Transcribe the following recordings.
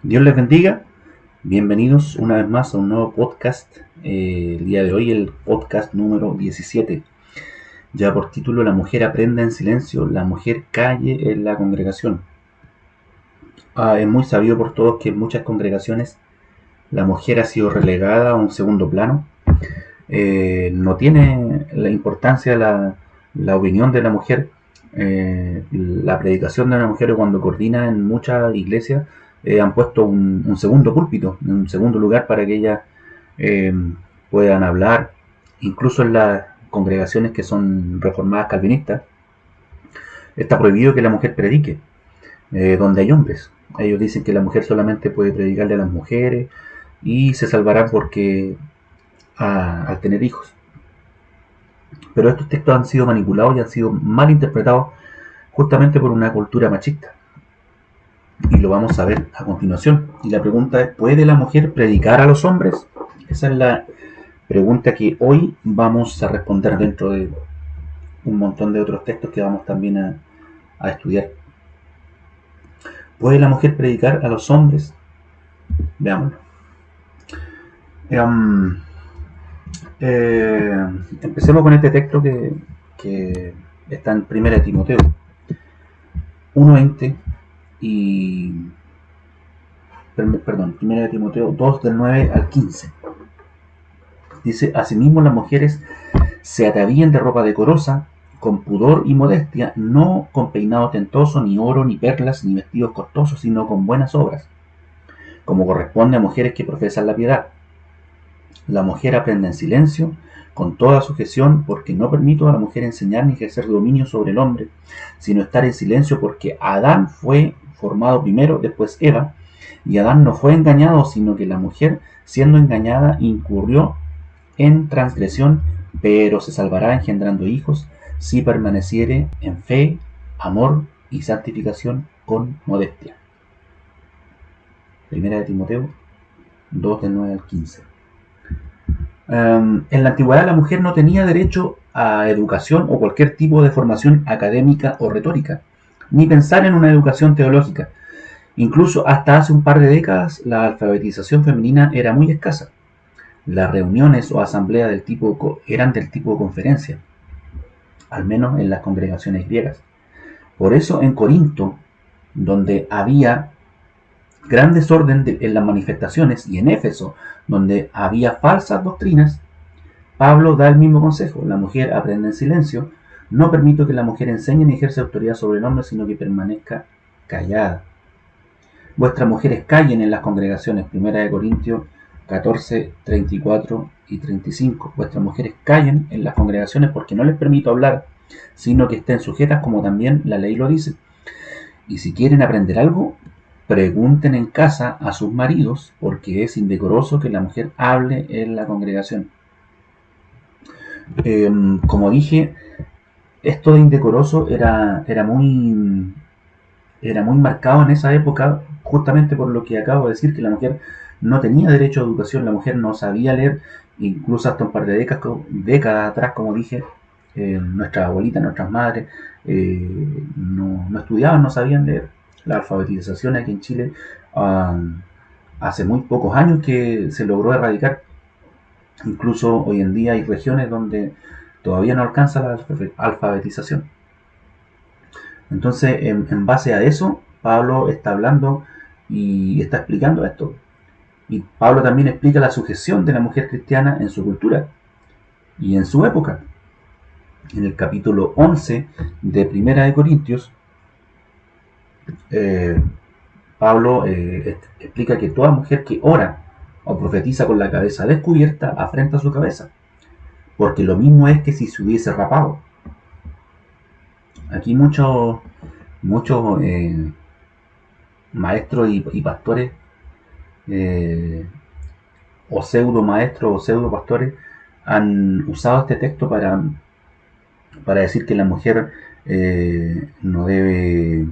Dios les bendiga. Bienvenidos una vez más a un nuevo podcast. El día de hoy el podcast número 17. Ya por título La mujer aprenda en silencio, la mujer calle en la congregación. Es muy sabido por todos que en muchas congregaciones la mujer ha sido relegada a un segundo plano. No tiene la importancia la opinión de la mujer. La predicación de una mujer cuando coordina en muchas iglesias han puesto un segundo púlpito, un segundo lugar para que ellas eh, puedan hablar. Incluso en las congregaciones que son reformadas calvinistas está prohibido que la mujer predique donde hay hombres. Ellos dicen que la mujer solamente puede predicarle a las mujeres y se salvarán porque al tener hijos. Pero estos textos han sido manipulados y han sido mal interpretados justamente por una cultura machista. Y lo vamos a ver a continuación. Y la pregunta es, ¿puede la mujer predicar a los hombres? Esa es la pregunta que hoy vamos a responder dentro de un montón de otros textos que vamos también a estudiar. ¿Puede la mujer predicar a los hombres? Veámoslo. Empecemos con este texto que está en 1 Timoteo 1:20 y perdón, 1 Timoteo 2 del 9 al 15. Dice, asimismo las mujeres se atavíen de ropa decorosa, con pudor y modestia, no con peinado tentoso, ni oro, ni perlas, ni vestidos costosos, sino con buenas obras, como corresponde a mujeres que profesan la piedad. La mujer aprende en silencio, con toda sujeción, porque no permito a la mujer enseñar ni ejercer dominio sobre el hombre, sino estar en silencio, porque Adán fue formado primero, después Eva, y Adán no fue engañado, sino que la mujer, siendo engañada, incurrió en transgresión, pero se salvará engendrando hijos, si permaneciere en fe, amor y santificación con modestia. Primera de Timoteo 2 del 9 al 15. En la antigüedad la mujer no tenía derecho a educación o cualquier tipo de formación académica o retórica, ni pensar en una educación teológica. Incluso hasta hace un par de décadas la alfabetización femenina era muy escasa. Las reuniones o asambleas eran del tipo de conferencia, al menos en las congregaciones griegas. Por eso en Corinto, donde había gran desorden en las manifestaciones, y en Éfeso, donde había falsas doctrinas, Pablo da el mismo consejo: la mujer aprende en silencio, no permito que la mujer enseñe ni ejerza autoridad sobre el hombre, sino que permanezca callada. Vuestras mujeres callen en las congregaciones, 1 Corintios 14, 34 y 35. Vuestras mujeres callen en las congregaciones porque no les permito hablar, sino que estén sujetas como también la ley lo dice. Y si quieren aprender algo, pregunten en casa a sus maridos, porque es indecoroso que la mujer hable en la congregación. Como dije, esto de indecoroso era muy marcado en esa época, justamente por lo que acabo de decir, que la mujer no tenía derecho a educación, la mujer no sabía leer, incluso hasta un par de décadas atrás, como dije, nuestras abuelitas, nuestras madres, no estudiaban, no sabían leer. La alfabetización aquí en Chile hace muy pocos años que se logró erradicar. Incluso hoy en día hay regiones donde todavía no alcanza la alfabetización. Entonces, en base a eso, Pablo está hablando y está explicando esto. Y Pablo también explica la sujeción de la mujer cristiana en su cultura y en su época. En el capítulo 11 de Primera de Corintios, Pablo explica que toda mujer que ora o profetiza con la cabeza descubierta afrenta su cabeza, porque lo mismo es que si se hubiese rapado. Aquí muchos maestros y pastores, o pseudo maestros o pseudo pastores, han usado este texto para decir que la mujer no debe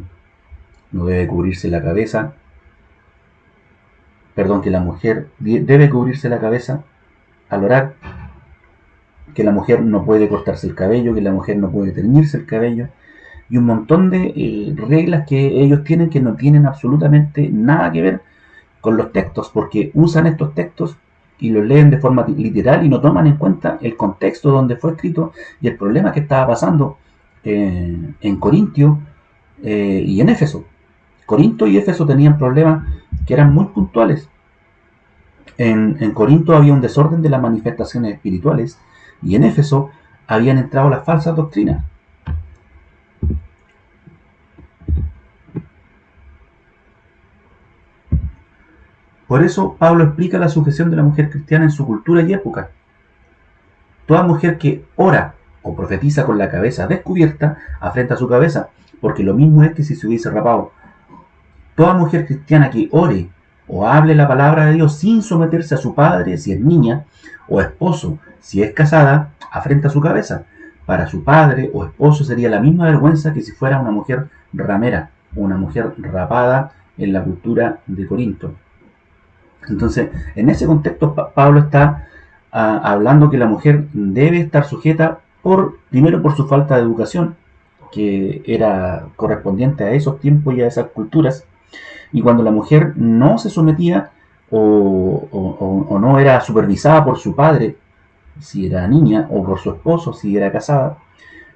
cubrirse la cabeza, perdón, que la mujer debe cubrirse la cabeza al orar, que la mujer no puede cortarse el cabello, que la mujer no puede teñirse el cabello, y un montón de reglas que ellos tienen que no tienen absolutamente nada que ver con los textos, porque usan estos textos y los leen de forma literal y no toman en cuenta el contexto donde fue escrito y el problema que estaba pasando en Corintio y en Éfeso. Corinto y Éfeso tenían problemas que eran muy puntuales. En Corinto había un desorden de las manifestaciones espirituales y en Éfeso habían entrado las falsas doctrinas. Por eso Pablo explica la sujeción de la mujer cristiana en su cultura y época. Toda mujer que ora o profetiza con la cabeza descubierta afrenta su cabeza, porque lo mismo es que si se hubiese rapado. Toda mujer cristiana que ore o hable la palabra de Dios sin someterse a su padre si es niña, o esposo si es casada, afrenta su cabeza. Para su padre o esposo sería la misma vergüenza que si fuera una mujer ramera, o una mujer rapada en la cultura de Corinto. Entonces, en ese contexto, Pablo está hablando que la mujer debe estar sujeta primero por su falta de educación, que era correspondiente a esos tiempos y a esas culturas, y cuando la mujer no se sometía o no era supervisada por su padre, si era niña, o por su esposo, si era casada,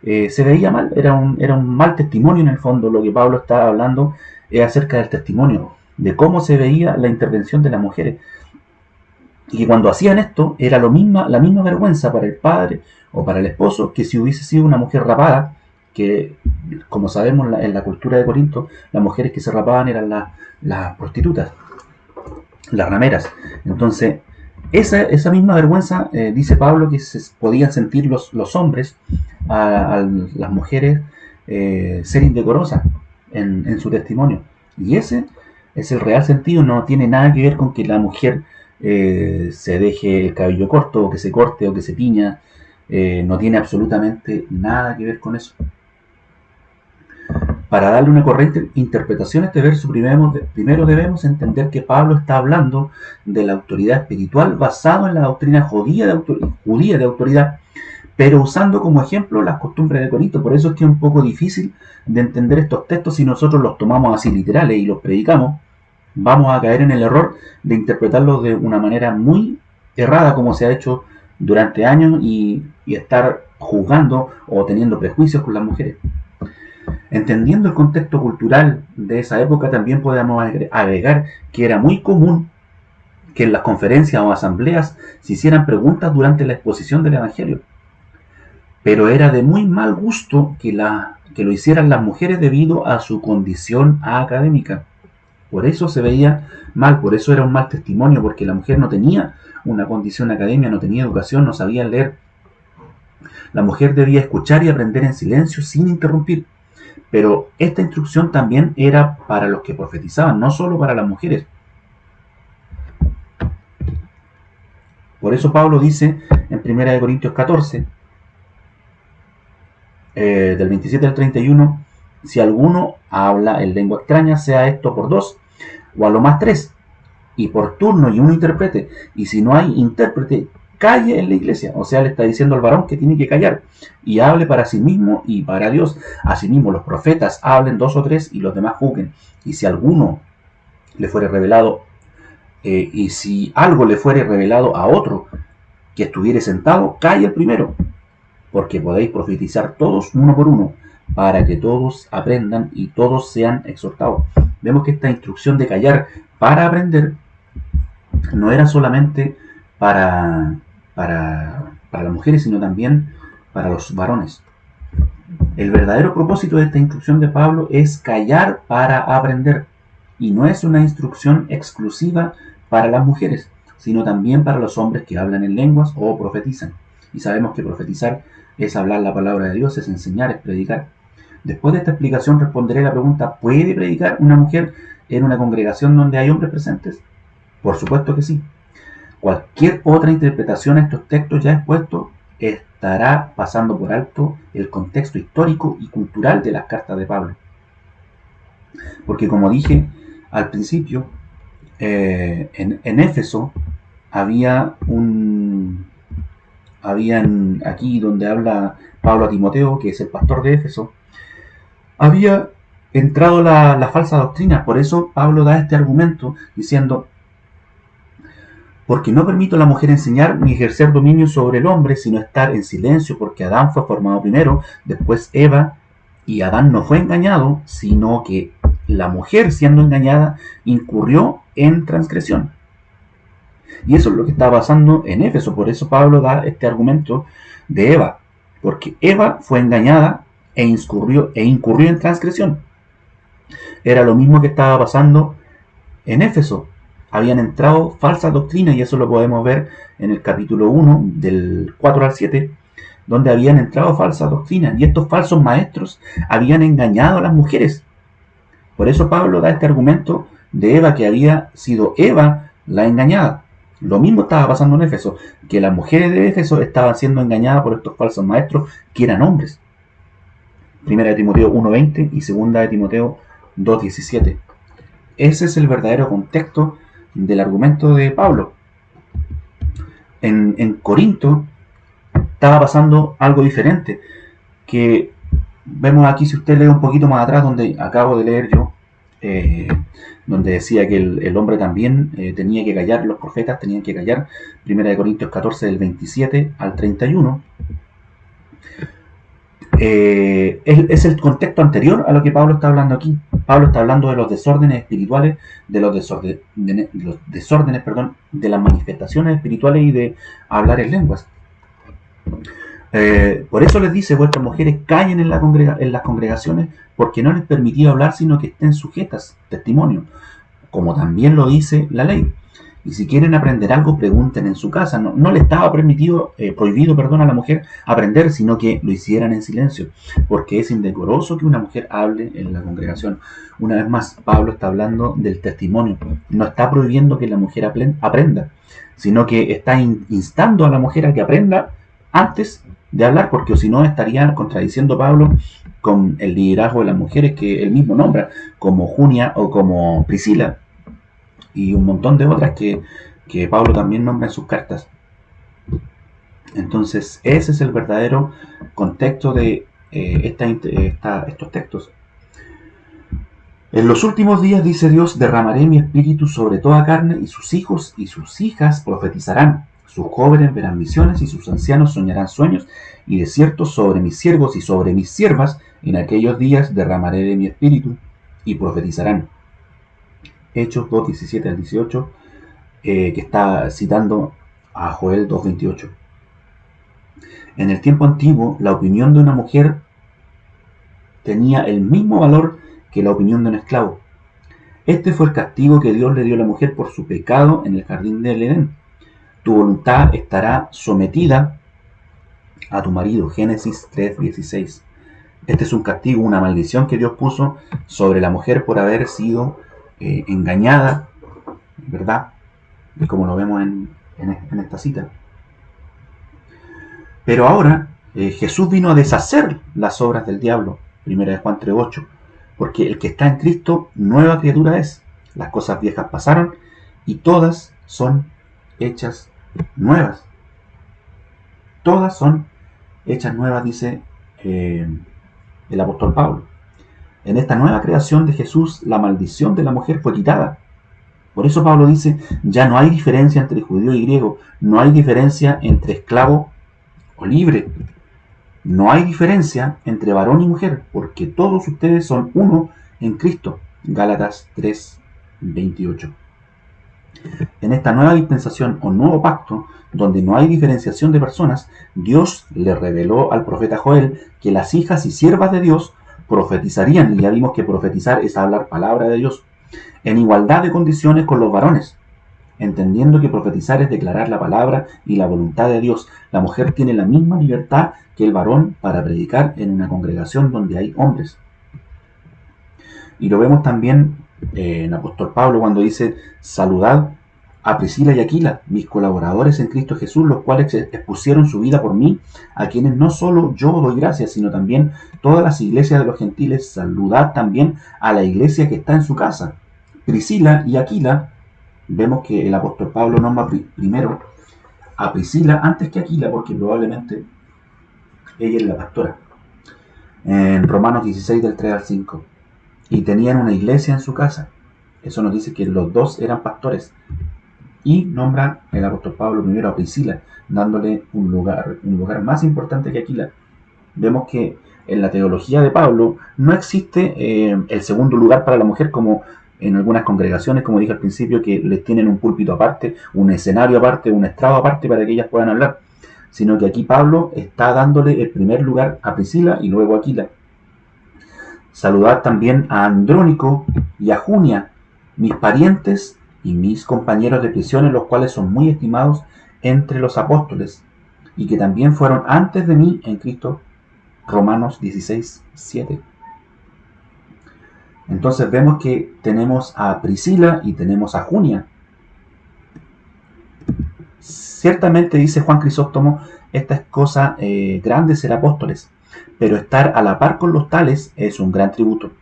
se veía mal, era un mal testimonio en el fondo. Lo que Pablo está hablando es acerca del testimonio, de cómo se veía la intervención de las mujeres. Y que cuando hacían esto, era la misma vergüenza para el padre o para el esposo que si hubiese sido una mujer rapada, que como sabemos en la cultura de Corinto, las mujeres que se rapaban eran las prostitutas, las rameras. Entonces, esa misma vergüenza, dice Pablo, que se podían sentir los hombres a las mujeres ser indecorosas en su testimonio. Y ese es el real sentido, no tiene nada que ver con que la mujer se deje el cabello corto, o que se corte, o que se tiña. No tiene absolutamente nada que ver con eso. Para darle una correcta interpretación a este verso, primero debemos entender que Pablo está hablando de la autoridad espiritual basado en la doctrina judía de autoridad, pero usando como ejemplo las costumbres de Corinto. Por eso es que es un poco difícil de entender estos textos si nosotros los tomamos así literales y los predicamos. Vamos a caer en el error de interpretarlos de una manera muy errada, como se ha hecho durante años, y estar juzgando o teniendo prejuicios con las mujeres. Entendiendo el contexto cultural de esa época, también podemos agregar que era muy común que en las conferencias o asambleas se hicieran preguntas durante la exposición del Evangelio. Pero era de muy mal gusto que lo hicieran las mujeres debido a su condición académica. Por eso se veía mal, por eso era un mal testimonio, porque la mujer no tenía una condición académica, no tenía educación, no sabía leer. La mujer debía escuchar y aprender en silencio sin interrumpir. Pero esta instrucción también era para los que profetizaban, no solo para las mujeres. Por eso Pablo dice en 1 Corintios 14, del 27 al 31, si alguno habla en lengua extraña, sea esto por 2, o a lo más 3, y por turno y uno intérprete. Y si no hay intérprete, calle en la iglesia. O sea, le está diciendo al varón que tiene que callar y hable para sí mismo y para Dios. Asimismo, los profetas hablen 2 o 3 y los demás juzguen. Y si alguno le fuere revelado, y si algo le fuere revelado a otro que estuviere sentado, calle el primero, porque podéis profetizar todos uno por uno, para que todos aprendan y todos sean exhortados. Vemos que esta instrucción de callar para aprender no era solamente para las mujeres, sino también para los varones. El verdadero propósito de esta instrucción de Pablo es callar para aprender, y no es una instrucción exclusiva para las mujeres, sino también para los hombres que hablan en lenguas o profetizan. Y sabemos que profetizar es hablar la palabra de Dios, es enseñar, es predicar. Después de esta explicación responderé la pregunta: ¿puede predicar una mujer en una congregación donde hay hombres presentes? Por supuesto que sí. Cualquier otra interpretación a estos textos ya expuestos estará pasando por alto el contexto histórico y cultural de las cartas de Pablo. Porque como dije al principio, en Éfeso habían aquí donde habla Pablo a Timoteo, que es el pastor de Éfeso, había entrado la falsa doctrina. Por eso Pablo da este argumento diciendo: Porque no permito a la mujer enseñar ni ejercer dominio sobre el hombre, sino estar en silencio, porque Adán fue formado primero, después Eva, y Adán no fue engañado, sino que la mujer, siendo engañada, incurrió en transgresión. Y eso es lo que está pasando en Éfeso. Por eso Pablo da este argumento de Eva, porque Eva fue engañada e incurrió en transgresión. Era lo mismo que estaba pasando en Éfeso. Habían entrado falsas doctrinas, y eso lo podemos ver en el capítulo 1, del 4 al 7, donde habían entrado falsas doctrinas, y estos falsos maestros habían engañado a las mujeres. Por eso Pablo da este argumento de Eva, que había sido Eva la engañada. Lo mismo estaba pasando en Éfeso, que las mujeres de Éfeso estaban siendo engañadas por estos falsos maestros, que eran hombres. Primera de Timoteo 1:20 y segunda de Timoteo 2:17. Ese es el verdadero contexto del argumento de Pablo. En Corinto estaba pasando algo diferente, que vemos aquí, si usted lee un poquito más atrás, donde acabo de leer yo, donde decía que el hombre también tenía que callar, los profetas tenían que callar. Primera de Corintios 14, del 27 al 31. Es el contexto anterior a lo que Pablo está hablando aquí. Pablo está hablando de los desórdenes espirituales, de los desórdenes, de las manifestaciones espirituales y de hablar en lenguas. Por eso les dice: vuestras mujeres callen en las congregaciones, porque no les permitido hablar, sino que estén sujetas, testimonio, como también lo dice la ley. Y si quieren aprender algo, pregunten en su casa. No le estaba prohibido a la mujer aprender, sino que lo hicieran en silencio, porque es indecoroso que una mujer hable en la congregación. Una vez más, Pablo está hablando del testimonio. No está prohibiendo que la mujer aprenda, sino que está instando a la mujer a que aprenda antes de hablar, porque si no estaría contradiciendo Pablo con el liderazgo de las mujeres que él mismo nombra, como Junia o como Priscila, y un montón de otras que Pablo también nombra en sus cartas. Entonces, ese es el verdadero contexto de estos textos. En los últimos días, dice Dios, derramaré mi espíritu sobre toda carne, y sus hijos y sus hijas profetizarán. Sus jóvenes verán visiones, y sus ancianos soñarán sueños, y de cierto sobre mis siervos y sobre mis siervas en aquellos días derramaré de mi espíritu, y profetizarán. Hechos 2:17 al 18, que está citando a Joel 2:28. En el tiempo antiguo, la opinión de una mujer tenía el mismo valor que la opinión de un esclavo. Este fue el castigo que Dios le dio a la mujer por su pecado en el jardín del Edén. Tu voluntad estará sometida a tu marido. Génesis 3:16. Este es un castigo, una maldición que Dios puso sobre la mujer por haber sido engañada, ¿verdad? Como lo vemos en esta cita. Pero ahora Jesús vino a deshacer las obras del diablo. Primera de Juan 3:8. Porque el que está en Cristo, nueva criatura es. Las cosas viejas pasaron y todas son hechas nuevas. Todas son hechas nuevas, dice el apóstol Pablo. En esta nueva creación de Jesús, la maldición de la mujer fue quitada. Por eso Pablo dice: ya no hay diferencia entre judío y griego, no hay diferencia entre esclavo o libre, no hay diferencia entre varón y mujer, porque todos ustedes son uno en Cristo. Gálatas 3:28. En esta nueva dispensación o nuevo pacto, donde no hay diferenciación de personas, Dios le reveló al profeta Joel que las hijas y siervas de Dios profetizarían, y ya vimos que profetizar es hablar palabra de Dios, en igualdad de condiciones con los varones, entendiendo que profetizar es declarar la palabra y la voluntad de Dios. La mujer tiene la misma libertad que el varón para predicar en una congregación donde hay hombres. Y lo vemos también en el apóstol Pablo cuando dice: saludad a Priscila y Aquila, mis colaboradores en Cristo Jesús, los cuales expusieron su vida por mí, a quienes no solo yo doy gracias, sino también todas las iglesias de los gentiles. Saludad también a la iglesia que está en su casa. Priscila y Aquila, vemos que el apóstol Pablo nombra primero a Priscila antes que a Aquila, porque probablemente ella es la pastora. En Romanos 16, del 3 al 5. Y tenían una iglesia en su casa. Eso nos dice que los dos eran pastores. Y nombra el apóstol Pablo primero a Priscila, dándole un lugar más importante que Aquila. Vemos que en la teología de Pablo no existe el segundo lugar para la mujer como en algunas congregaciones, como dije al principio, que les tienen un púlpito aparte, un escenario aparte, un estrado aparte para que ellas puedan hablar, sino que aquí Pablo está dándole el primer lugar a Priscila y luego a Aquila. Saludad también a Andrónico y a Junia, mis parientes y mis compañeros de prisiones, los cuales son muy estimados entre los apóstoles, y que también fueron antes de mí en Cristo. Romanos 16, 7. Entonces vemos que tenemos a Priscila y tenemos a Junia. Ciertamente, dice Juan Crisóstomo, esta es cosa grande ser apóstoles, pero estar a la par con los tales es un gran tributo.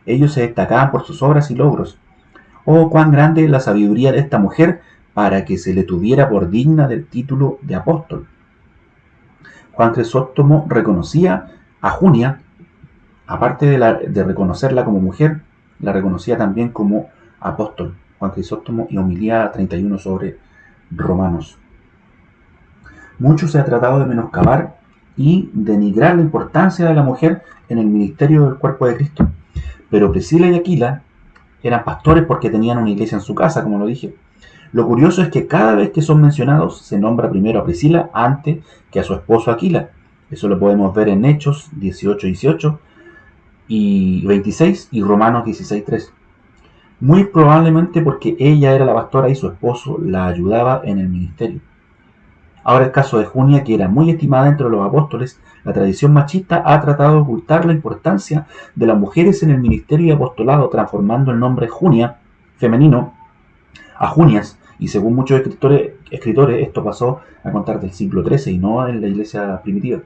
Ellos se destacaban por sus obras y logros. Oh, cuán grande es la sabiduría de esta mujer para que se le tuviera por digna del título de apóstol. Juan Crisóstomo reconocía a Junia, aparte de reconocerla como mujer, la reconocía también como apóstol. Juan Crisóstomo y Homilía 31 sobre Romanos. Mucho se ha tratado de menoscabar y denigrar la importancia de la mujer en el ministerio del cuerpo de Cristo. Pero Priscila y Aquila eran pastores porque tenían una iglesia en su casa, como lo dije. Lo curioso es que cada vez que son mencionados se nombra primero a Priscila antes que a su esposo Aquila. Eso lo podemos ver en Hechos 18 y 26 y Romanos 16:3. Muy probablemente porque ella era la pastora y su esposo la ayudaba en el ministerio. Ahora el caso de Junia, que era muy estimada entre los apóstoles, la tradición machista ha tratado de ocultar la importancia de las mujeres en el ministerio y apostolado, transformando el nombre Junia, femenino, a Junias, y según muchos escritores esto pasó a contar del siglo XIII y no en la iglesia primitiva.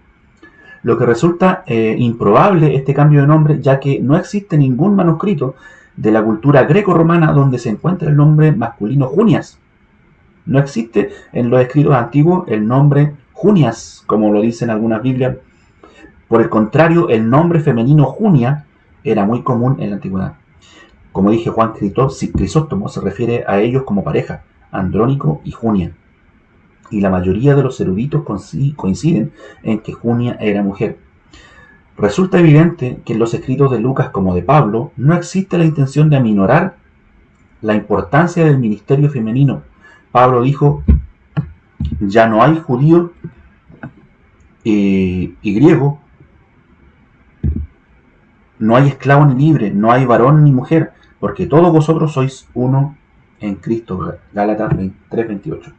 Lo que resulta improbable este cambio de nombre, ya que no existe ningún manuscrito de la cultura greco-romana donde se encuentra el nombre masculino Junias. No existe en los escritos antiguos el nombre Junias, como lo dicen algunas Biblias. Por el contrario, el nombre femenino Junia era muy común en la antigüedad. Como dije, Juan Crisóstomo se refiere a ellos como pareja, Andrónico y Junia. Y la mayoría de los eruditos coinciden en que Junia era mujer. Resulta evidente que en los escritos de Lucas como de Pablo no existe la intención de aminorar la importancia del ministerio femenino. Pablo dijo, ya no hay judío y griego, no hay esclavo ni libre, no hay varón ni mujer, porque todos vosotros sois uno en Cristo. Gálatas 3:28.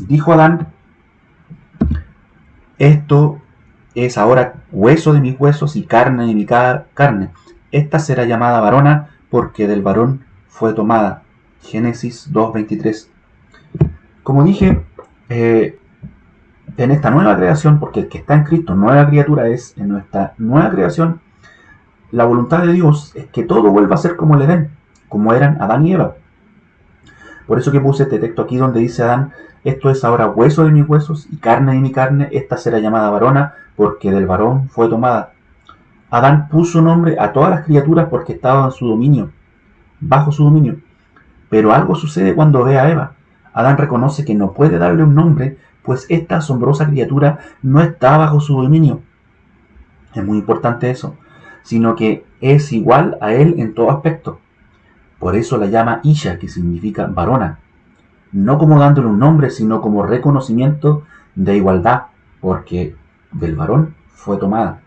Dijo Adán, esto es ahora hueso de mis huesos y carne de mi carne. Esta será llamada varona porque del varón fue tomada. Génesis 2:23. Como dije, en esta nueva creación, porque el que está en Cristo, nueva criatura es, en nuestra nueva creación, la voluntad de Dios es que todo vuelva a ser como el Edén, como eran Adán y Eva. Por eso que puse este texto aquí donde dice Adán, esto es ahora hueso de mis huesos y carne de mi carne, esta será llamada varona porque del varón fue tomada. Adán puso nombre a todas las criaturas porque estaban en su dominio, bajo su dominio. Pero algo sucede cuando ve a Eva. Adán reconoce que no puede darle un nombre, pues esta asombrosa criatura no está bajo su dominio. Es muy importante eso, sino que es igual a él en todo aspecto. Por eso la llama Isha, que significa varona. No como dándole un nombre, sino como reconocimiento de igualdad, porque del varón fue tomada.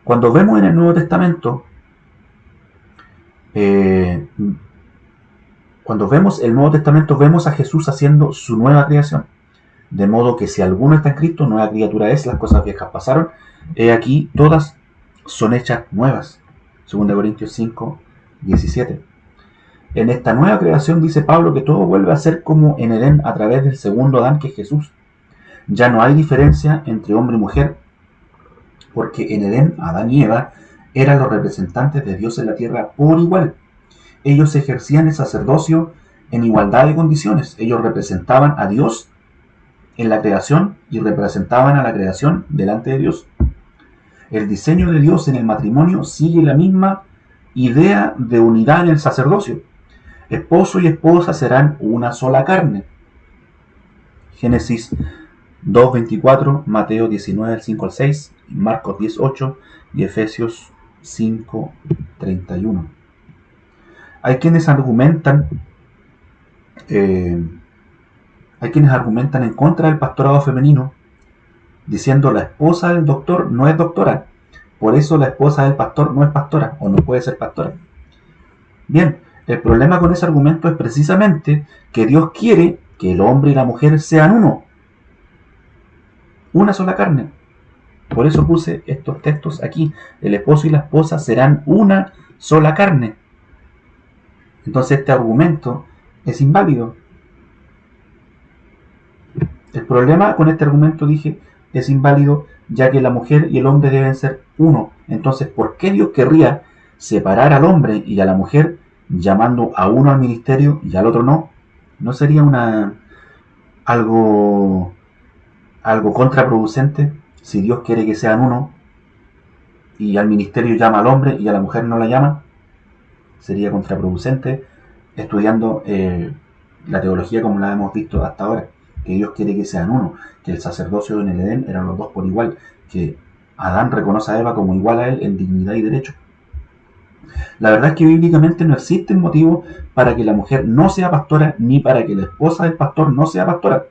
Cuando vemos en el Nuevo Testamento, cuando vemos el Nuevo Testamento, vemos a Jesús haciendo su nueva creación. De modo que si alguno está en Cristo, nueva criatura es, las cosas viejas pasaron. He aquí, todas son hechas nuevas. 2 Corintios 5:17. En esta nueva creación dice Pablo que todo vuelve a ser como en Edén a través del segundo Adán que es Jesús. Ya no hay diferencia entre hombre y mujer, porque en Edén Adán y Eva eran los representantes de Dios en la tierra por igual. Ellos ejercían el sacerdocio en igualdad de condiciones. Ellos representaban a Dios en la creación y representaban a la creación delante de Dios. El diseño de Dios en el matrimonio sigue la misma idea de unidad en el sacerdocio. Esposo y esposa serán una sola carne. Génesis 2:24, Mateo 19, 5 al 6, Marcos 10:8 y Efesios 5:31. Hay quienes argumentan en contra del pastorado femenino, diciendo la esposa del doctor no es doctora, por eso la esposa del pastor no es pastora o no puede ser pastora. Bien, el problema con ese argumento es precisamente que Dios quiere que el hombre y la mujer sean uno, una sola carne. Por eso puse estos textos aquí. El esposo y la esposa serán una sola carne. Entonces este argumento es inválido. El problema con este argumento, dije, es inválido, ya que la mujer y el hombre deben ser uno. Entonces, ¿por qué Dios querría separar al hombre y a la mujer, llamando a uno al ministerio y al otro no? ¿No sería algo contraproducente si Dios quiere que sean uno y al ministerio llama al hombre y a la mujer no la llama? Sería contraproducente estudiando la teología como la hemos visto hasta ahora, que Dios quiere que sean uno, que el sacerdocio en el Edén eran los dos por igual, que Adán reconoce a Eva como igual a él en dignidad y derecho. La verdad es que bíblicamente no existe motivo para que la mujer no sea pastora, ni para que la esposa del pastor no sea pastora,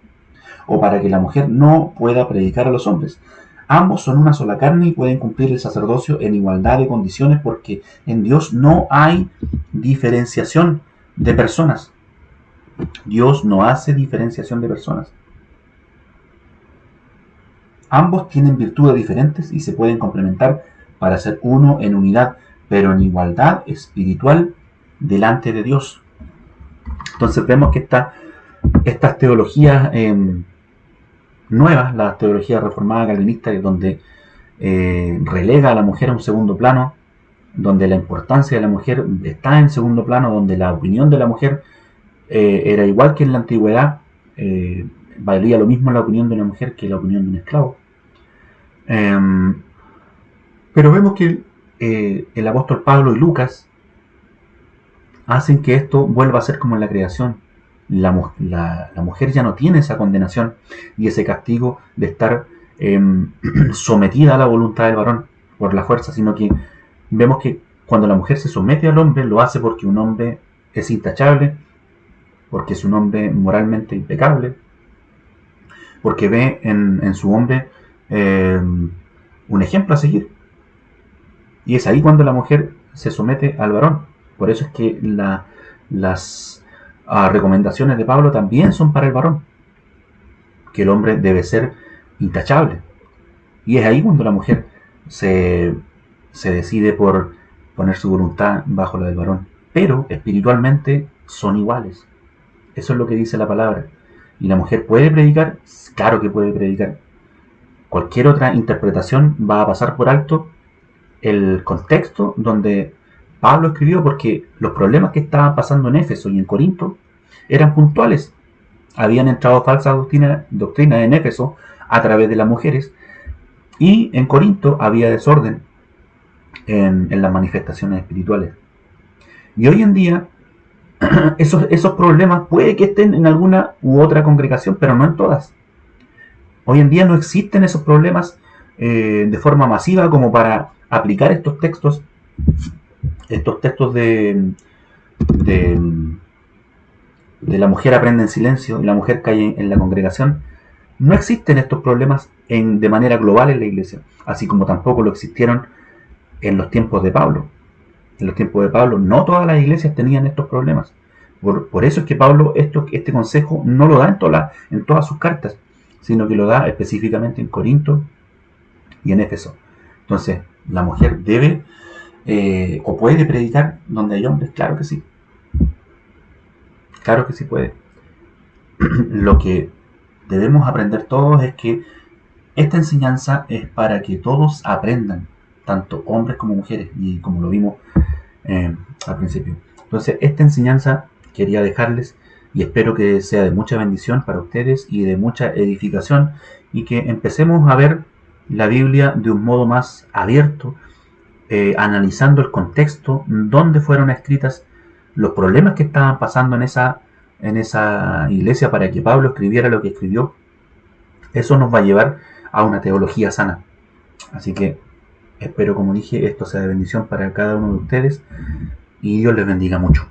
o para que la mujer no pueda predicar a los hombres. Ambos son una sola carne y pueden cumplir el sacerdocio en igualdad de condiciones, porque en Dios no hay diferenciación de personas. Dios no hace diferenciación de personas. Ambos tienen virtudes diferentes y se pueden complementar para ser uno en unidad, pero en igualdad espiritual delante de Dios. Entonces vemos que estas teologías nuevas, la teología reformada calvinista, donde relega a la mujer a un segundo plano, donde la importancia de la mujer está en segundo plano, donde la opinión de la mujer era igual que en la antigüedad, valía lo mismo la opinión de una mujer que la opinión de un esclavo. Pero vemos que el apóstol Pablo y Lucas hacen que esto vuelva a ser como en la creación. La mujer ya no tiene esa condenación y ese castigo de estar sometida a la voluntad del varón por la fuerza, sino que vemos que cuando la mujer se somete al hombre, lo hace porque un hombre es intachable, porque es un hombre moralmente impecable, porque ve en su hombre un ejemplo a seguir. Y es ahí cuando la mujer se somete al varón. Por eso es que las recomendaciones de Pablo también son para el varón, que el hombre debe ser intachable. Y es ahí cuando la mujer se decide por poner su voluntad bajo la del varón. Pero espiritualmente son iguales. Eso es lo que dice la palabra. ¿Y la mujer puede predicar? Claro que puede predicar. Cualquier otra interpretación va a pasar por alto el contexto donde Pablo escribió, porque los problemas que estaban pasando en Éfeso y en Corinto eran puntuales. Habían entrado falsas doctrinas en Éfeso a través de las mujeres, y en Corinto había desorden en las manifestaciones espirituales. Y hoy en día esos problemas puede que estén en alguna u otra congregación, pero no en todas. Hoy en día no existen esos problemas de forma masiva como para aplicar estos textos de la mujer aprende en silencio y la mujer cae en la congregación. No existen estos problemas de manera global en la iglesia, así como tampoco lo existieron en los tiempos de Pablo. En los tiempos de Pablo no todas las iglesias tenían estos problemas. Por eso es que Pablo este consejo no lo da en todas sus cartas, sino que lo da específicamente en Corinto y en Éfeso. Entonces, la mujer debe o puede predicar donde hay hombres. Claro que sí. Claro que sí puede. Lo que debemos aprender todos es que esta enseñanza es para que todos aprendan, tanto hombres como mujeres, y como lo vimos al principio. Entonces, esta enseñanza quería dejarles y espero que sea de mucha bendición para ustedes y de mucha edificación, y que empecemos a ver la Biblia de un modo más abierto, analizando el contexto, dónde fueron escritas los problemas que estaban pasando en esa iglesia para que Pablo escribiera lo que escribió, eso nos va a llevar a una teología sana. Así que espero, como dije, esto sea de bendición para cada uno de ustedes y Dios les bendiga mucho.